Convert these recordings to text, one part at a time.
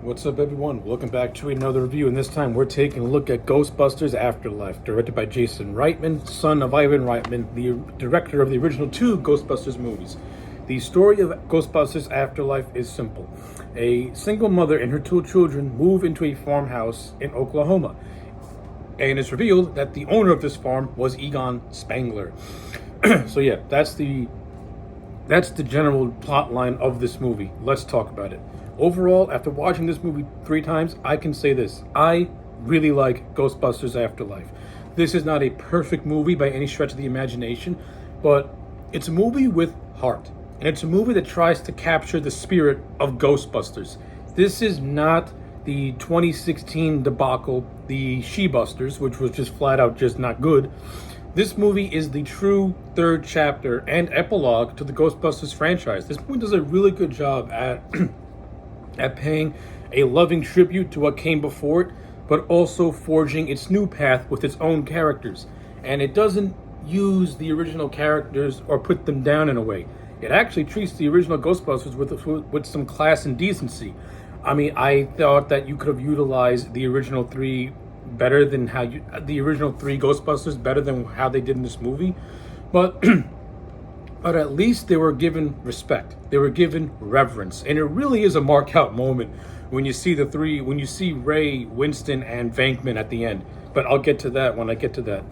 What's up, everyone? Welcome back to another review, and this time we're taking a look at Ghostbusters Afterlife, directed by Jason Reitman, son of Ivan Reitman, the director of the original two Ghostbusters movies. The story of Ghostbusters Afterlife is simple. A single mother and her two children move into a farmhouse in Oklahoma, and it's revealed that the owner of this farm was Egon Spangler. So yeah, that's the general plot line of this movie. Let's talk about it. Overall, after watching this movie 3 times, I can say this. I really like Ghostbusters Afterlife. This is not a perfect movie by any stretch of the imagination, but it's a movie with heart. And it's a movie that tries to capture the spirit of Ghostbusters. This is not the 2016 debacle, the She-Busters, which was just flat out just not good. This movie is the true third chapter and epilogue to the Ghostbusters franchise. This movie does a really good job at paying a loving tribute to what came before it, but also forging its new path with its own characters. And it doesn't use the original characters or put them down in a way. It actually treats the original Ghostbusters with some class and decency. I mean, I thought that you could have utilized the original three better than the original 3 Ghostbusters better than how they did in this movie, but but at least they were given respect. They were given reverence, and it really is a mark out moment when you see when you see Ray, Winston, and Venkman at the end. But I'll get to that when I get to that.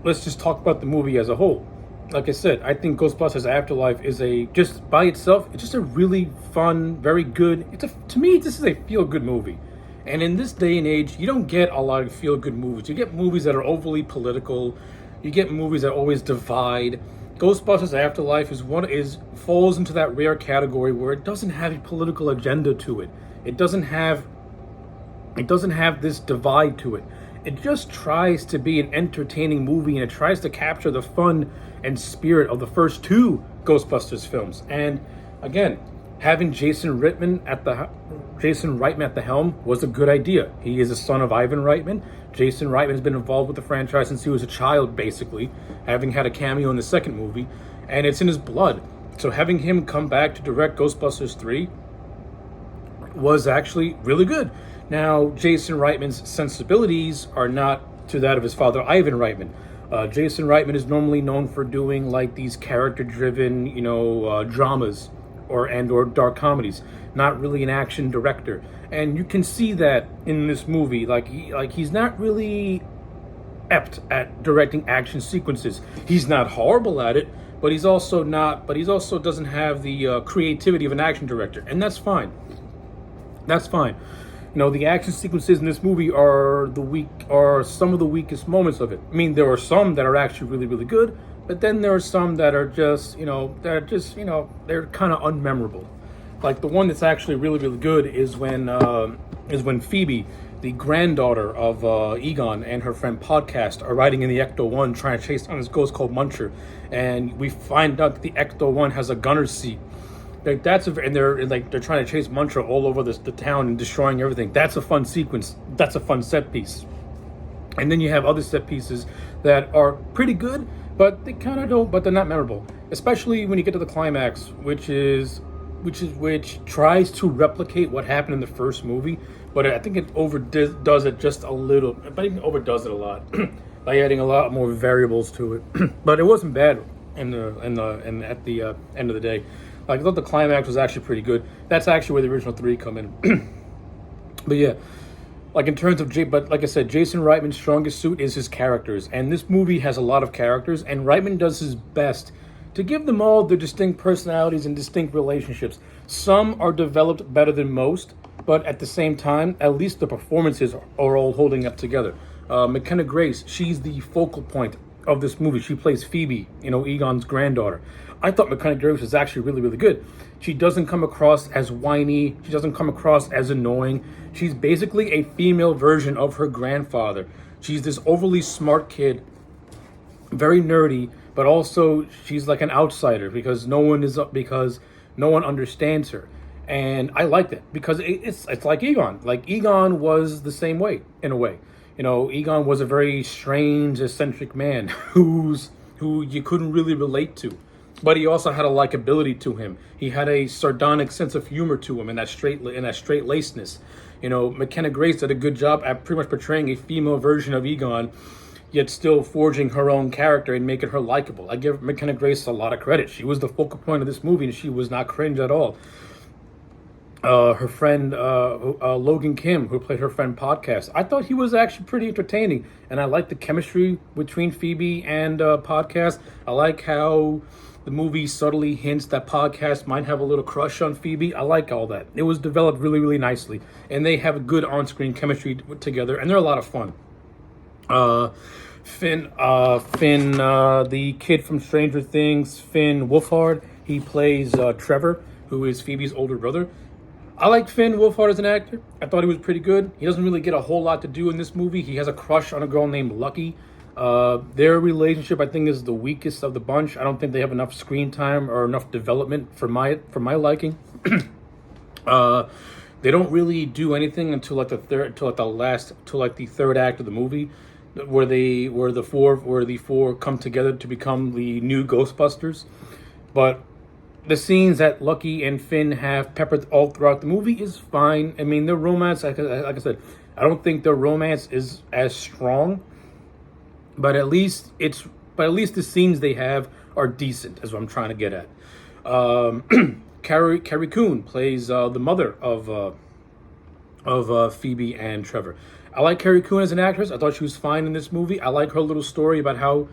Let's just talk about the movie as a whole. Like I said, I think Ghostbusters Afterlife is just by itself, it's just a really fun, very good. To me, this is a feel-good movie. And in this day and age, you don't get a lot of feel-good movies. You get movies that are overly political. You get movies that always divide. Ghostbusters Afterlife falls into that rare category where it doesn't have a political agenda to it. It doesn't have this divide to it. It just tries to be an entertaining movie, and it tries to capture the fun and spirit of the first 2 Ghostbusters films. And again, having Jason Reitman at the helm was a good idea. He is a son of Ivan Reitman. Jason Reitman has been involved with the franchise since he was a child, basically, having had a cameo in the second movie, and it's in his blood. So having him come back to direct Ghostbusters 3 was actually really good. Now, Jason Reitman's sensibilities are not to that of his father, Ivan Reitman. Jason Reitman is normally known for doing like these character-driven, dramas or dark comedies. Not really an action director, and you can see that in this movie. He's not really apt at directing action sequences. He's not horrible at it, but he's also doesn't have the creativity of an action director, and that's fine. That's fine. The action sequences in this movie are some of the weakest moments of it. I mean, there are some that are actually really, really good, but then there are some that are just, they're kind of unmemorable. Like the one that's actually really, really good is when Phoebe, the granddaughter of Egon, and her friend Podcast are riding in the Ecto-1 trying to chase down this ghost called Muncher, and we find out that the Ecto-1 has a gunner's seat. Like they're trying to chase Muncher all over the town and destroying everything. That's a fun sequence. That's a fun set piece. And then you have other set pieces that are pretty good, but they kind of don't. But they're not memorable. Especially when you get to the climax, which tries to replicate what happened in the first movie, but I think it overdoes it just a little. But even overdoes it a lot by adding a lot more variables to it. But it wasn't bad at the end of the day. Like, I thought the climax was actually pretty good. That's actually where the original 3 come in. But yeah, like in terms of but like I said, Jason Reitman's strongest suit is his characters, and this movie has a lot of characters, and Reitman does his best to give them all their distinct personalities and distinct relationships. Some are developed better than most, but at the same time, at least the performances are all holding up together. McKenna Grace, she's the focal point of this movie. She plays Phoebe, Egon's granddaughter. I thought McKenna Grace was actually really, really good. She doesn't come across as whiny. She doesn't come across as annoying. She's basically a female version of her grandfather. She's this overly smart kid, very nerdy, but also she's like an outsider because no one understands her. And I like that because it's like Egon. Like Egon was the same way in a way. Egon was a very strange, eccentric man who you couldn't really relate to. but he also had a likability to him. He had a sardonic sense of humor to him, and that straight lacedness. You know, McKenna Grace did a good job at pretty much portraying a female version of Egon, yet still forging her own character and making her likable. I give McKenna Grace a lot of credit. She was the focal point of this movie, and she was not cringe at all. Her friend Logan Kim, who played her friend Podcast, I thought he was actually pretty entertaining, and I like the chemistry between Phoebe and Podcast. I like how the movie subtly hints that Podcast might have a little crush on Phoebe. I like all that. It was developed really, really nicely, and they have a good on-screen chemistry together, and they're a lot of fun. Finn, the kid from Stranger Things, Finn Wolfhard, he plays Trevor, who is Phoebe's older brother. I like Finn Wolfhard as an actor. I thought he was pretty good. He doesn't really get a whole lot to do in this movie. He has a crush on a girl named Lucky. Their relationship, I think, is the weakest of the bunch. I don't think they have enough screen time or enough development for my liking. They don't really do anything until like the third act of the movie, where the four come together to become the new Ghostbusters. But the scenes that Lucky and Finn have peppered all throughout the movie is fine. I mean, their romance, like I said, I don't think their romance is as strong, but at least the scenes they have are decent, is what I'm trying to get at. Carrie Coon plays the mother of Phoebe and Trevor. I like Carrie Coon as an actress. I thought she was fine in this movie. I like her little story about how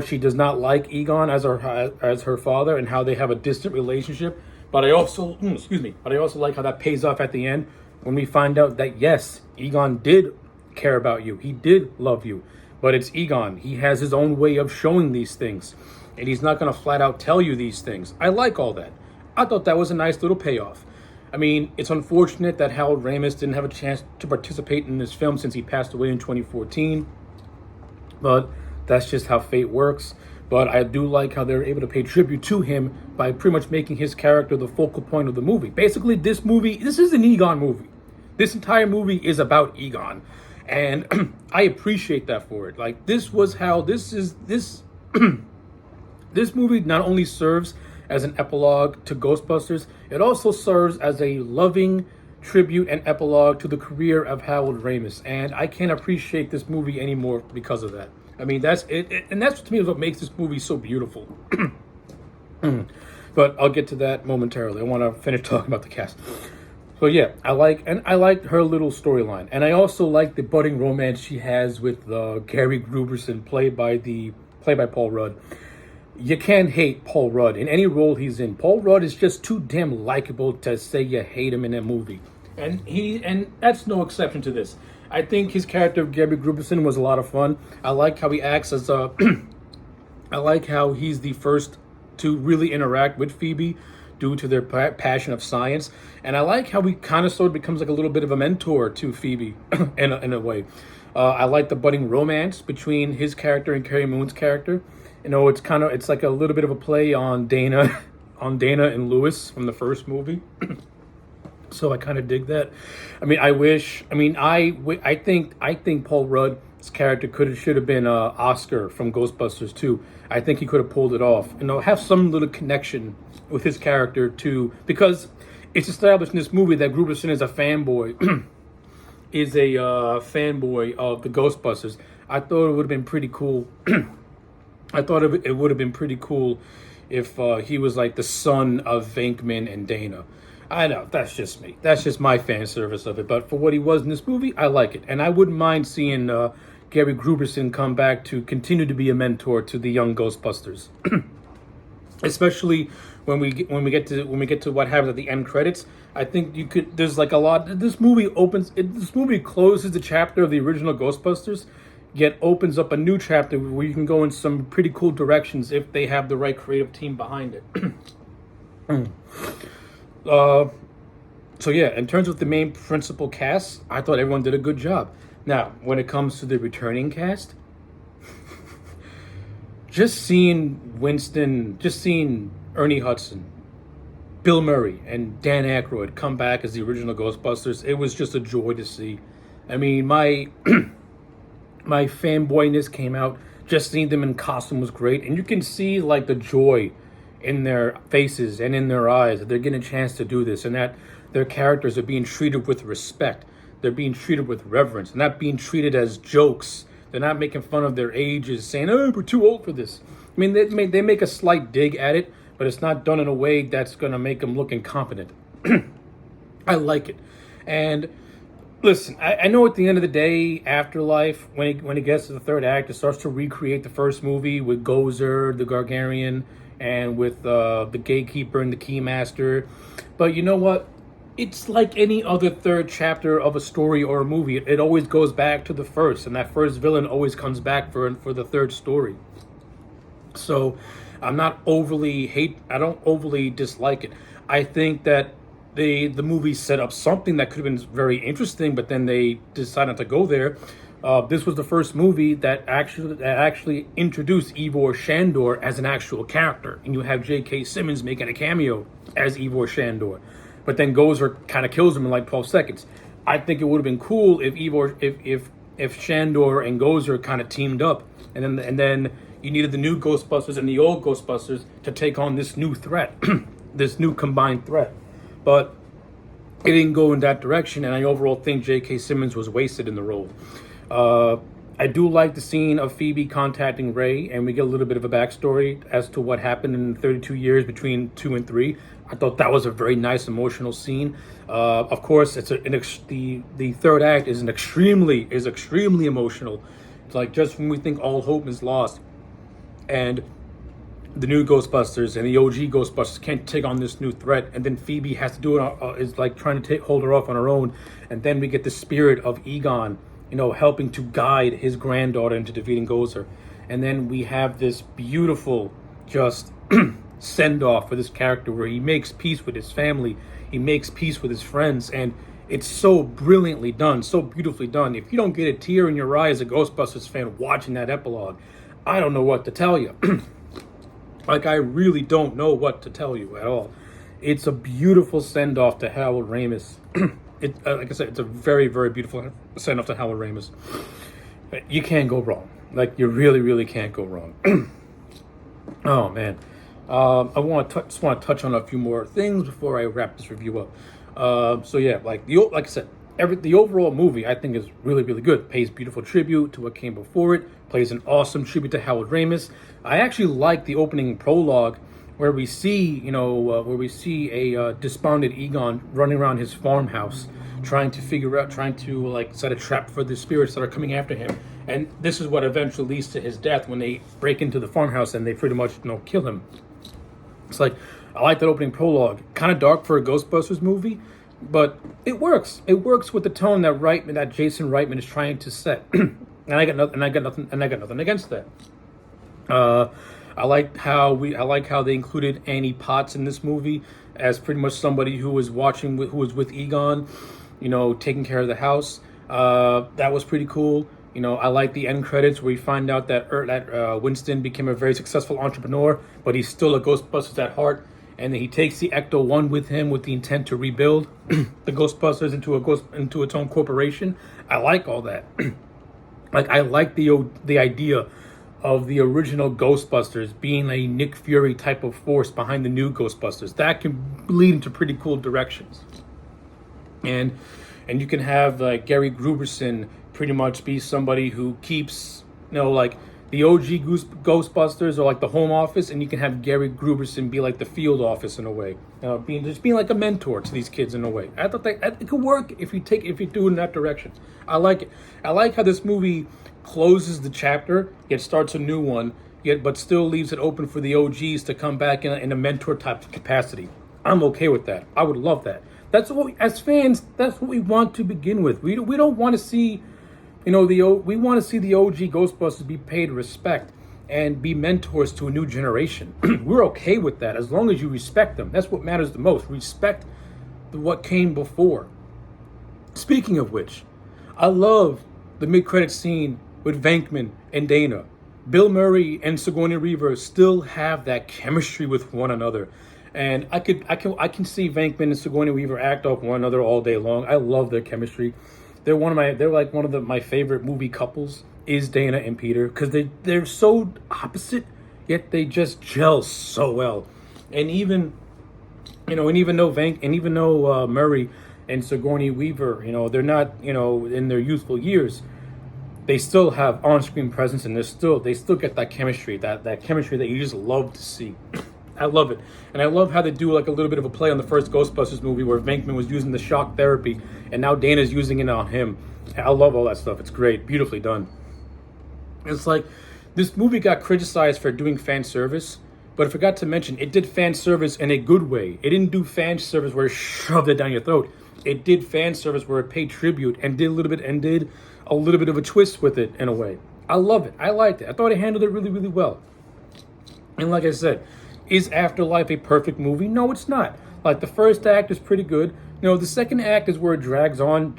she does not like Egon as her father, and how they have a distant relationship. But I also like how that pays off at the end when we find out that yes, Egon did care about you. He did love you. But it's Egon. He has his own way of showing these things, and he's not going to flat out tell you these things. I like all that. I thought that was a nice little payoff. I mean, it's unfortunate that Harold Ramis didn't have a chance to participate in this film since he passed away in 2014. But that's just how fate works. But I do like how they're able to pay tribute to him by pretty much making his character the focal point of the movie. Basically, this is an Egon movie. This entire movie is about Egon. And I appreciate that for it. Like, this movie not only serves as an epilogue to Ghostbusters, it also serves as a loving tribute and epilogue to the career of Harold Ramis. And I can't appreciate this movie anymore because of that. I mean, that's it, and that's to me what makes this movie so beautiful. But I'll get to that momentarily. I want to finish talking about the cast. So yeah, I liked her little storyline, and I also like the budding romance she has with Gary Gruberson, played by Paul Rudd. You can't hate Paul Rudd in any role he's in. Paul Rudd is just too damn likable to say you hate him in a movie, and that's no exception to this. I think his character of Gary Gruberson was a lot of fun. I like how he acts as a. I like how he's the first to really interact with Phoebe due to their passion of science, and I like how he kind of sort of becomes like a little bit of a mentor to Phoebe in a way. I like the budding romance between his character and Carrie Moon's character. You know, it's like a little bit of a play on Dana and Lewis from the first movie. So I kind of dig that. I mean, I think Paul Rudd's character should have been Oscar from Ghostbusters 2. I think he could have pulled it off. You know, have some little connection with his character too, because it's established in this movie that Gruberson is a fanboy, fanboy of the Ghostbusters. I thought it would have been pretty cool. I thought it would have been pretty cool if he was like the son of Venkman and Dana. I know, that's just me. That's just my fan service of it. But for what he was in this movie, I like it. And I wouldn't mind seeing Gary Gruberson come back to continue to be a mentor to the young Ghostbusters. Especially when we get to what happens at the end credits. I think there's like a lot. This movie closes the chapter of the original Ghostbusters, yet opens up a new chapter where you can go in some pretty cool directions if they have the right creative team behind it. So yeah, in terms of the main principal cast, I thought everyone did a good job. Now, when it comes to the returning cast, just seeing Ernie Hudson, Bill Murray, and Dan Aykroyd come back as the original Ghostbusters, it was just a joy to see. I mean, my fanboyness came out. Just seeing them in costume was great, and you can see like the joy in their faces and in their eyes, that they're getting a chance to do this, and that their characters are being treated with respect. They're being treated with reverence, not being treated as jokes. They're not making fun of their ages, saying, "Oh, we're too old for this." I mean, they make a slight dig at it, but it's not done in a way that's going to make them look incompetent. I like it. And listen, I know at the end of the day, Afterlife, when it gets to the third act, it starts to recreate the first movie with Gozer, the Gargarian, and with the Gatekeeper and the Keymaster. But you know what? It's like any other third chapter of a story or a movie. It always goes back to the first, and that first villain always comes back for the third story. So I don't overly dislike it. I think that the movie set up something that could have been very interesting, but then they decided to go there. This was the first movie that actually introduced Ivor Shandor as an actual character, and you have J.K. Simmons making a cameo as Ivor Shandor, but then Gozer kind of kills him in like 12 seconds. I think it would have been cool if Shandor and Gozer kind of teamed up, and then you needed the new Ghostbusters and the old Ghostbusters to take on this new threat, this new combined threat. But it didn't go in that direction, and I overall think J.K. Simmons was wasted in the role. I do like the scene of Phoebe contacting Ray, and we get a little bit of a backstory as to what happened in 32 years between 2 and 3. I thought that was a very nice emotional scene. Of course, the third act is extremely emotional. It's like just when we think all hope is lost, and the new Ghostbusters and the OG Ghostbusters can't take on this new threat, and then Phoebe has to do it. Is like trying to hold her off on her own, and then we get the spirit of Egon, helping to guide his granddaughter into defeating Gozer, and then we have this beautiful just send off for this character where he makes peace with his family, he makes peace with his friends, and it's so brilliantly done, so beautifully done. If you don't get a tear in your eye as a Ghostbusters fan watching that epilogue, I don't know what to tell you. Like, I really don't know what to tell you at all. It's a beautiful send-off to Harold Ramis. Like I said, it's a very, very beautiful send-off to Harold Ramis. You can't go wrong. Like, you really, really can't go wrong. Oh, man. I just want to touch on a few more things before I wrap this review up. So, yeah, like I said, the overall movie, I think, is really, really good. Pays beautiful tribute to what came before it. Plays an awesome tribute to Harold Ramis. I actually like the opening prologue where we see, a despondent Egon running around his farmhouse, trying to set a trap for the spirits that are coming after him. And this is what eventually leads to his death when they break into the farmhouse and they pretty much, kill him. It's like, I like that opening prologue. Kind of dark for a Ghostbusters movie, but it works. It works with the tone that Jason Reitman is trying to set. And I got nothing against that. I like how they included Annie Potts in this movie as pretty much somebody who was with Egon, taking care of the house. That was pretty cool. I like the end credits where we find out that Winston became a very successful entrepreneur, but he's still a Ghostbusters at heart. And then he takes the Ecto-1 with him with the intent to rebuild the Ghostbusters into its own corporation. I like all that. I like the idea of the original Ghostbusters being a Nick Fury type of force behind the new Ghostbusters. That can lead into pretty cool directions. And you can have Gary Gruberson pretty much be somebody who keeps, the OG Ghostbusters are like the home office, and you can have Gary Gruberson be like the field office in a way, being like a mentor to these kids in a way. I thought that it could work if you do it in that direction. I like it. I like how this movie closes the chapter, yet starts a new one, but still leaves it open for the OGs to come back in a mentor type capacity. I'm okay with that. I would love that. As fans, that's what we want to begin with. We don't want to see. We want to see the OG Ghostbusters be paid respect and be mentors to a new generation. We're okay with that as long as you respect them. That's what matters the most. Respect what came before. Speaking of which, I love the mid-credit scene with Venkman and Dana. Bill Murray and Sigourney Weaver still have that chemistry with one another. And I can see Venkman and Sigourney Weaver act off one another all day long. I love their chemistry. They're one of my favorite movie couples is Dana and Peter, because they're so opposite, yet they just gel so well. And even, and even though Murray and Sigourney Weaver, they're not, in their youthful years, they still have on-screen presence, and they still get that chemistry, that chemistry that you just love to see. I love it. And I love how they do like a little bit of a play on the first Ghostbusters movie where Venkman was using the shock therapy and now Dana's using it on him. I love all that stuff. It's great. Beautifully done. It's like this movie got criticized for doing fan service, but I forgot to mention it did fan service in a good way. It didn't do fan service where it shoved it down your throat. It did fan service where it paid tribute and did a little bit of a twist with it in a way. I love it. I liked it. I thought it handled it really, really well. And like I said, is Afterlife a perfect movie? No, it's not. Like the first act is pretty good. The second act is where it drags on,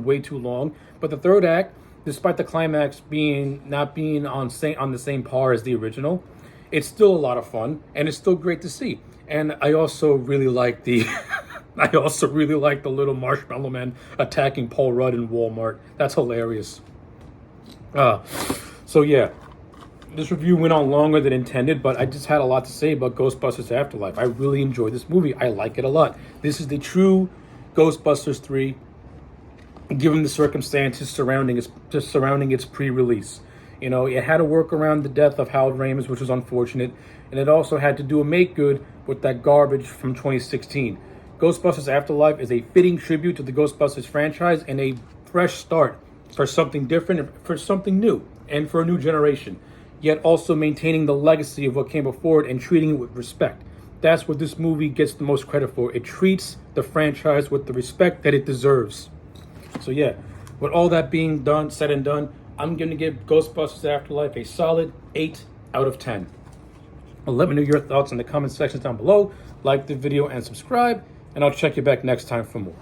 way too long. But the third act, despite the climax not being on the same par as the original, it's still a lot of fun and it's still great to see. And I also really like the little marshmallow man attacking Paul Rudd in Walmart. That's hilarious. So yeah. This review went on longer than intended, but I just had a lot to say about Ghostbusters Afterlife. I really enjoyed this movie. I like it a lot. This is the true Ghostbusters 3, given the circumstances surrounding its pre-release. It had to work around the death of Harold Ramis, which was unfortunate, and it also had to do a make-good with that garbage from 2016. Ghostbusters Afterlife is a fitting tribute to the Ghostbusters franchise and a fresh start for something different, for something new, and for a new generation, yet also maintaining the legacy of what came before it and treating it with respect. That's what this movie gets the most credit for. It treats the franchise with the respect that it deserves. So yeah, with all that being said and done, I'm going to give Ghostbusters Afterlife a solid 8 out of 10. Let me know your thoughts in the comment sections down below. Like the video and subscribe, and I'll check you back next time for more.